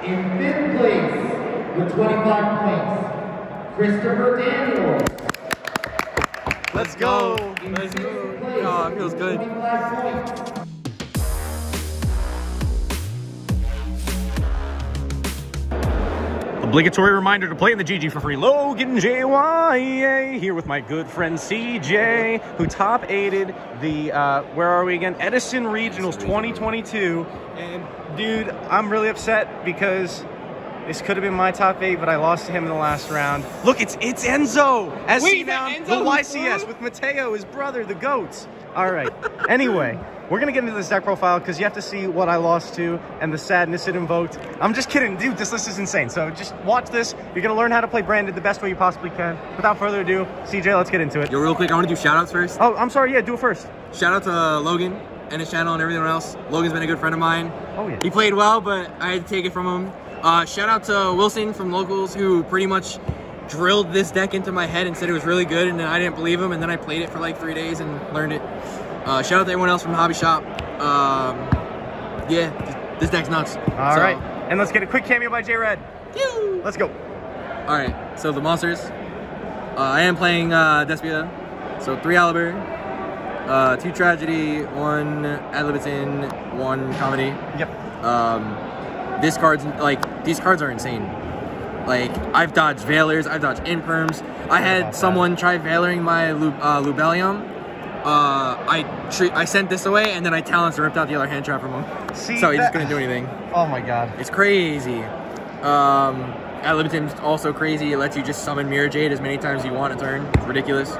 In 5th place, with 25 points, Christopher Daniels. Let's go. Let's go. Oh, it feels good. 25 points. Obligatory reminder to play in the GG for free. Logan JYA here with my good friend CJ, who top 8'd the, where are we again? Edison Regionals 2022. And dude, I'm really upset because this could have been my top 8, but I lost to him in the last round. Look, it's Enzo! As seen down the YCS with Mateo, his brother, the GOATs. All right. Anyway, we're going to get into this deck profile because you have to see what I lost to and the sadness it invoked. I'm just kidding. Dude, this list is insane. So just watch this. You're going to learn how to play Branded the best way you possibly can. Without further ado, CJ, let's get into it. Yo, real quick, I want to do shout-outs first. Oh, I'm sorry. Yeah, do it first. Shout out to Logan and his channel and everyone else. Logan's been a good friend of mine. Oh, yeah. He played well, but I had to take it from him. Shout out to Wilson from Locals, who pretty much drilled this deck into my head and said it was really good, and then I didn't believe him, and then I played it for like 3 days and learned it. Shout out to everyone else from the hobby shop. Yeah, this deck's nuts. All right, and let's get a quick cameo by J-Red. Let's go. All right, so the monsters. I am playing Despia, so 3 Aliber, 2 Tragedy, 1 Ad-libitum, 1 Comedy. Yep. This card's like, these cards are insane. Like, I've dodged Veilers, I've dodged Imperms. I had someone try Veiling my Lubellium. I sent this away, and then I Talents and ripped out the other hand trap from him. See, so he just couldn't do anything. Oh my god. It's crazy. Ad-libitum's also crazy. It lets you just summon Mirror Jade as many times as you want a turn. It's ridiculous.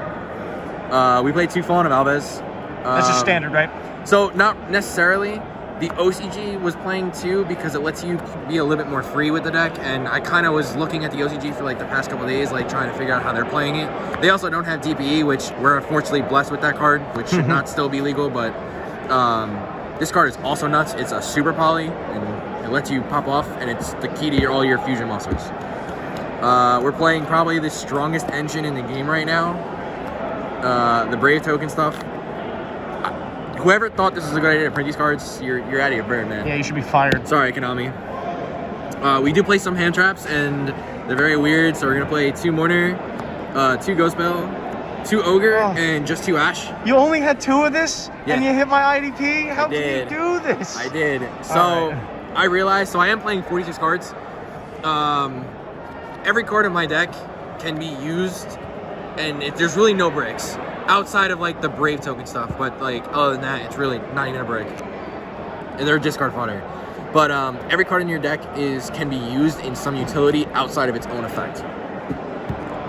We played 2 Fallen of Albez. That's just standard, right? So, not necessarily. The OCG was playing too because it lets you be a little bit more free with the deck, and I kind of was looking at the OCG for like the past couple of days, like trying to figure out how they're playing it. They also don't have DPE, which we're unfortunately blessed with that card, which should not still be legal, but this card is also nuts. It's a super poly, and it lets you pop off, and it's the key to all your fusion monsters. We're playing probably the strongest engine in the game right now. The Brave token stuff. Whoever thought this was a good idea to print these cards, you're out of your bird, man. Yeah, you should be fired. Sorry, Konami. We do play some hand traps, and they're very weird, so we're going to play 2 Mourner, 2 Ghost Bell, 2 Ogre, and just 2 Ash. You only had 2 of this, and you hit my IDP? How did you do this? I did. So, I realized, so I am playing 46 cards. Every card in my deck can be used, and there's really no breaks. Outside of like the Brave token stuff, but like other than that, it's really not even a break. And they're discard fodder. But every card in your deck can be used in some utility outside of its own effect.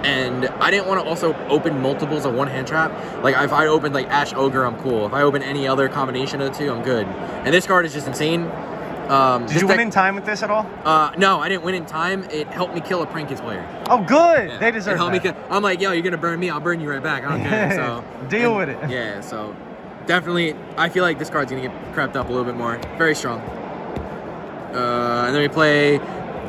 And I didn't want to also open multiples of 1 hand trap. Like if I opened like Ash Ogre, I'm cool. If I open any other combination of the 2, I'm good. And this card is just insane. Did you win in time with this at all? No, I didn't win in time. It helped me kill a Prankins player. Oh, good. Yeah. They deserve that. I'm like, yo, you're going to burn me. I'll burn you right back. I don't care. So deal with it. Yeah, so definitely, I feel like this card's going to get crapped up a little bit more. Very strong. And then we play,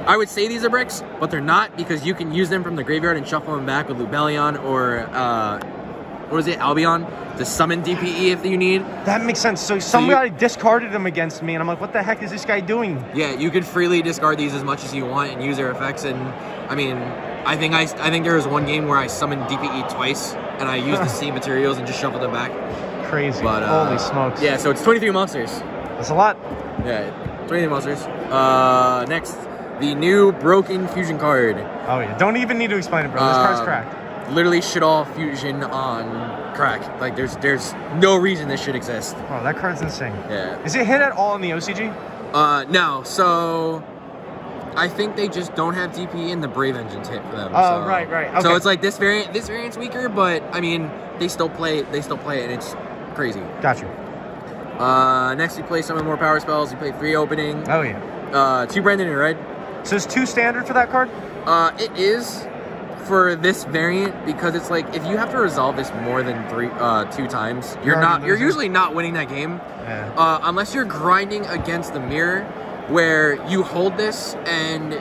I would say these are bricks, but they're not because you can use them from the graveyard and shuffle them back with Lubellion or, what was it, Albion, to summon DPE if you need. That makes sense. So somebody discarded them against me, and I'm like, what the heck is this guy doing? Yeah, you can freely discard these as much as you want and use their effects. And I mean, I think there was 1 game where I summoned DPE twice, and I used the same materials and just shuffled them back. Crazy. But, holy smokes. Yeah, so it's 23 monsters. That's a lot. Yeah, 23 monsters. Next, the new Broken Fusion card. Oh yeah, don't even need to explain it, bro. This card's cracked. Literally shit all fusion on crack. Like there's no reason this should exist. Oh, that card's insane. Yeah. Is it hit at all in the OCG? No. So I think they just don't have DP and the Brave Engine's hit for them. Oh, right. Okay. So it's like this variant's weaker, but I mean they still play it and it's crazy. Got you. Next we play some of more power spells. We play 3 opening. Oh yeah. 2 Brandon in red. So is 2 standard for that card? It is. For this variant, because it's like if you have to resolve this more than 2 times, you're usually not winning that game. Yeah. Unless you're grinding against the mirror, where you hold this and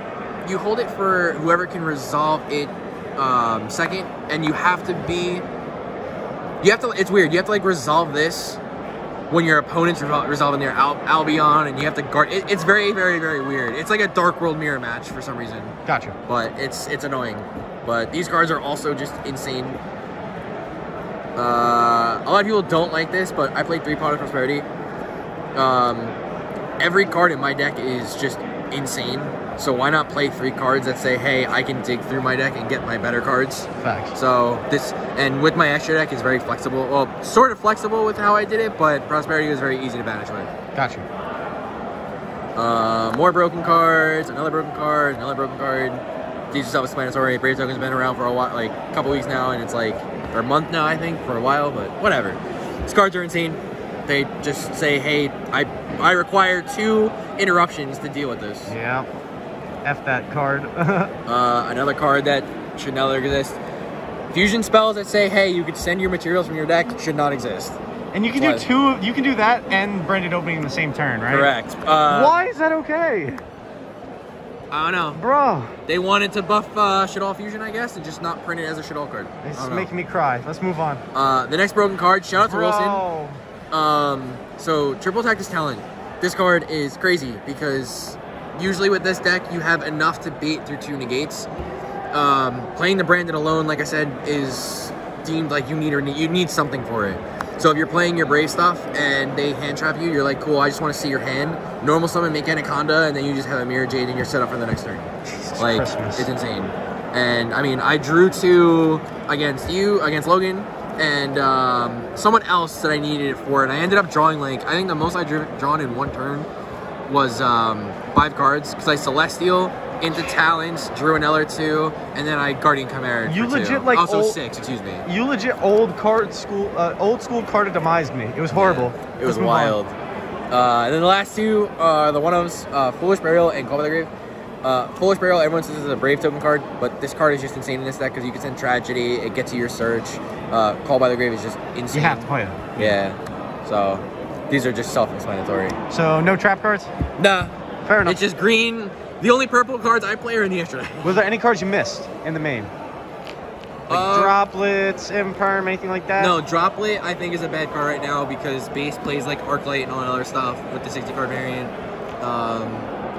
you hold it for whoever can resolve it second, and it's weird. You have to like resolve this when your opponent's resolving their Albion, and you have to guard. It's very, very, very weird. It's like a Dark World mirror match for some reason. Gotcha. But it's annoying. But these cards are also just insane. A lot of people don't like this, but I played 3 Pot of Prosperity. Every card in my deck is just insane. So why not play 3 cards that say, hey, I can dig through my deck and get my better cards? Facts. So this, and with my extra deck, is very flexible. Well, sort of flexible with how I did it, but Prosperity was very easy to banish with. Gotcha. More broken cards, another broken card, another broken card. These are self-explanatory. Brave Token's been around for a while, like a couple weeks now, and it's like, or a month now, I think, for a while, but whatever. These cards are insane. They just say, hey, I require 2 interruptions to deal with this. Yeah. F that card. Another card that should not exist. Fusion spells that say, hey, you could send your materials from your deck should not exist. And you can do 2, you can do that and Branded Opening in the same turn, right? Correct. Why is that okay? I don't know. Bro. They wanted to buff Shaddoll Fusion, I guess, and just not print it as a Shaddoll card. It's making me cry. Let's move on. The next broken card, shout out to Bro. Wilson. So Triple Tactus Talent. This card is crazy because usually with this deck, you have enough to bait through 2 negates. Playing the Branded alone, like I said, is deemed like you need something for it. So if you're playing your Brave stuff and they hand trap you, you're like, cool, I just want to see your hand. Normal summon, make Anaconda, and then you just have a Mirror Jade and you're set up for the next turn. Like, Christmas. It's insane. And I mean, I drew 2 against you, against Logan, and someone else that I needed it for, and I ended up drawing like, I think the most I drawn in 1 turn was 5 cards, because I Celestial into Talents, drew an L2, and then I Guardian Chimera. You for legit 2. like also old, 6, excuse me. You legit old school card demised me. It was horrible. Yeah, it was wild. And then the last 2 are the one-ofs, Foolish Burial and Call by the Grave. Foolish Burial, everyone says this is a Brave token card, but this card is just insane in this deck because you can send Tragedy, it gets you your Search. Call by the Grave is just insane. You have to play it. Yeah. So these are just self-explanatory. So no trap cards? Nah. Fair enough. It's just green. The only purple cards I play are in the extra deck. Was there any cards you missed in the main? Like Droplets, Imperm, anything like that? No, Droplet I think is a bad card right now because base plays like Arclight and all that other stuff with the 60 card variant.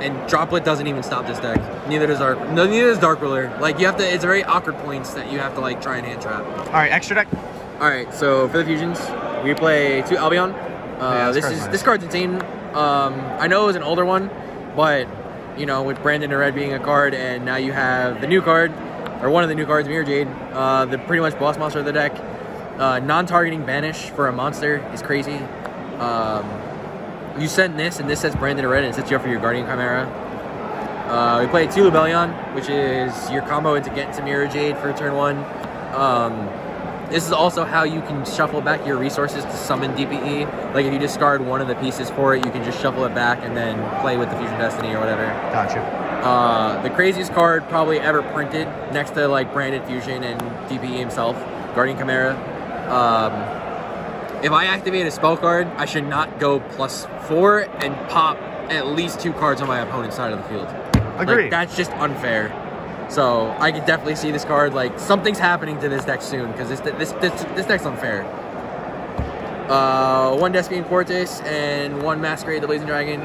And Droplet doesn't even stop this deck. Neither does Dark Ruler. Like you have to, it's very awkward points that you have to like try and hand trap. All right, extra deck. All right, so for the fusions, we play 2 Albion. This card's insane. I know it was an older one, but you know, with Brandon and Red being a card, and now you have the new card, or one of the new cards, Mirror Jade, the pretty much boss monster of the deck. Non-targeting banish for a monster is crazy. You send this, and this says Brandon and Red, and it sets you up for your Guardian Chimera. We play 2 Lubellion, which is your combo into get into Mirror Jade for turn 1. This is also how you can shuffle back your resources to summon DPE. Like if you discard one of the pieces for it, you can just shuffle it back and then play with the Fusion Destiny or whatever. Gotcha. The craziest card probably ever printed next to like Branded Fusion and DPE himself, Guardian Chimera. If I activate a spell card, I should not go +4 and pop at least 2 cards on my opponent's side of the field. Agreed. Like, that's just unfair. So I can definitely see this card, like, something's happening to this deck soon, because this deck's unfair. 1 Despian Quartus and 1 Masquerade the Blazing Dragon.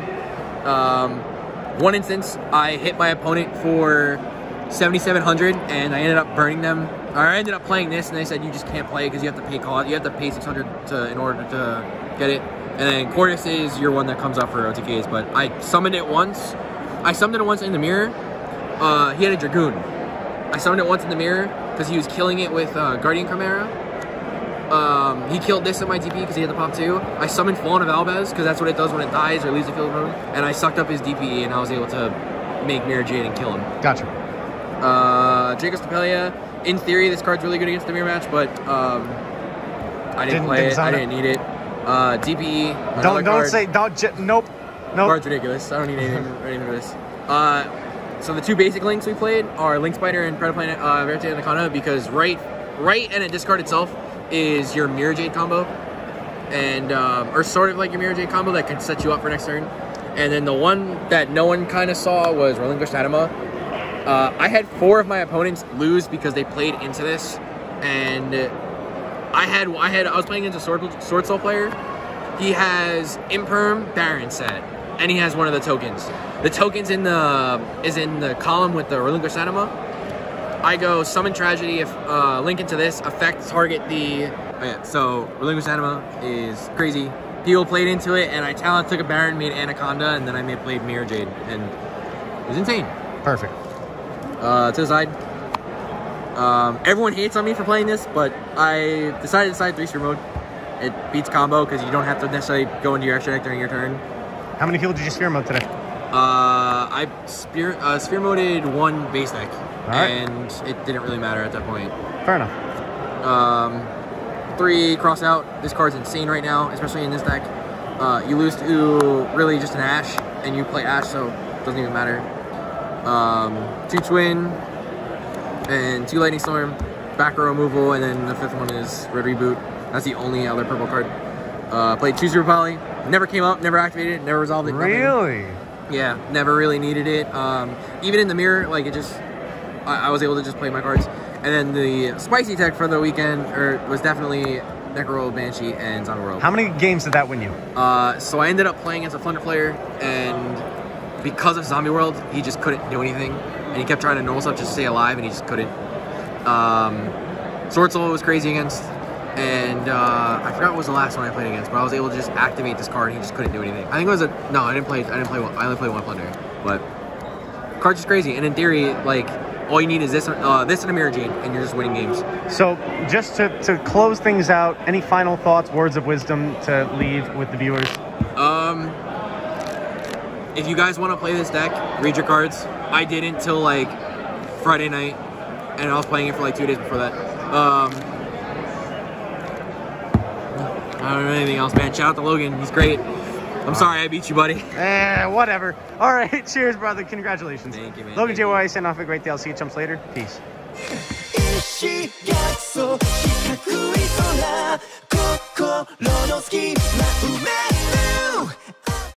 One instance, I hit my opponent for 7,700, and I ended up burning them. Or I ended up playing this, and they said you just can't play because you have to pay cost. You have to pay 600 in order to get it. And then Quartus is your one that comes up for OTKs, but I summoned it once. I summoned it once in the mirror. He had a Dragoon. I summoned it once in the mirror because he was killing it with Guardian Chimera. He killed this at my DP because he had to pop 2. I summoned Fallen of Albaz because that's what it does when it dies or leaves the field of room. And I sucked up his DPE and I was able to make Mirror Jade and kill him. Gotcha. Draco Stapelia. In theory, this card's really good against the mirror match, but I didn't play it. I didn't need it. DPE. Nope. Card's ridiculous. I don't need anything for this. So the 2 basic links we played are Link Spider and Predaplanet Verte Anaconda because right and at discard itself is your Mirror Jade combo, and or sort of like your Mirror Jade combo that can set you up for next turn. And then the one that no one kind of saw was Relinquished Anima. I had 4 of my opponents lose because they played into this, and I was playing against a Sword Soul player, he has Imperm Baron set, and he has one of the tokens. The tokens in the column with the Relinquished Anima. I go Summon Tragedy if link into this, effect target the... Oh yeah, so Relinquished Anima is crazy. People played into it, and I talent took a Baron, made Anaconda, and then I played Mirror Jade, and it was insane. Perfect. To the side. Everyone hates on me for playing this, but I decided to side 3-sphere mode. It beats combo because you don't have to necessarily go into your extra deck during your turn. How many people did you sphere mode today? I sphere moded 1 base deck, right. And it didn't really matter at that point. Fair enough. 3 cross out. This card's insane right now, especially in this deck. You lose to really just an Ash, and you play Ash, so it doesn't even matter. 2 Twin, and 2 Lightning Storm, back row removal, and then the 5th one is Red Reboot. That's the only other purple card. Played 2 Super Poly, never came up, never activated, never resolved it. Really? Nothing. Yeah, never really needed it. Even in the mirror, like it just, I was able to just play my cards. And then the spicy tech for the weekend was definitely Necro Banshee and Zombie World. How many games did that win you? So I ended up playing as a Thunder player, and because of Zombie World, he just couldn't do anything. And he kept trying to null stuff just to stay alive, and he just couldn't. Sword Soul was crazy against, and I forgot what was the last one I played against, but I was able to just activate this card, and he just couldn't do anything. I think it was no, I only played one Plunder, but card's just crazy. And in theory, like, all you need is this and a Mirror Jade, and you're just winning games. So, just to close things out, any final thoughts, words of wisdom to leave with the viewers? If you guys want to play this deck, read your cards. I didn't till like Friday night, and I was playing it for like 2 days before that. I don't know anything else, man. Shout out to Logan, he's great. I'm sorry I beat you, buddy. Whatever. All right, cheers, brother. Congratulations. Thank you, man. Logan JY, signing off. Have a great day. I'll see you chumps later. Peace. 心の隙間埋め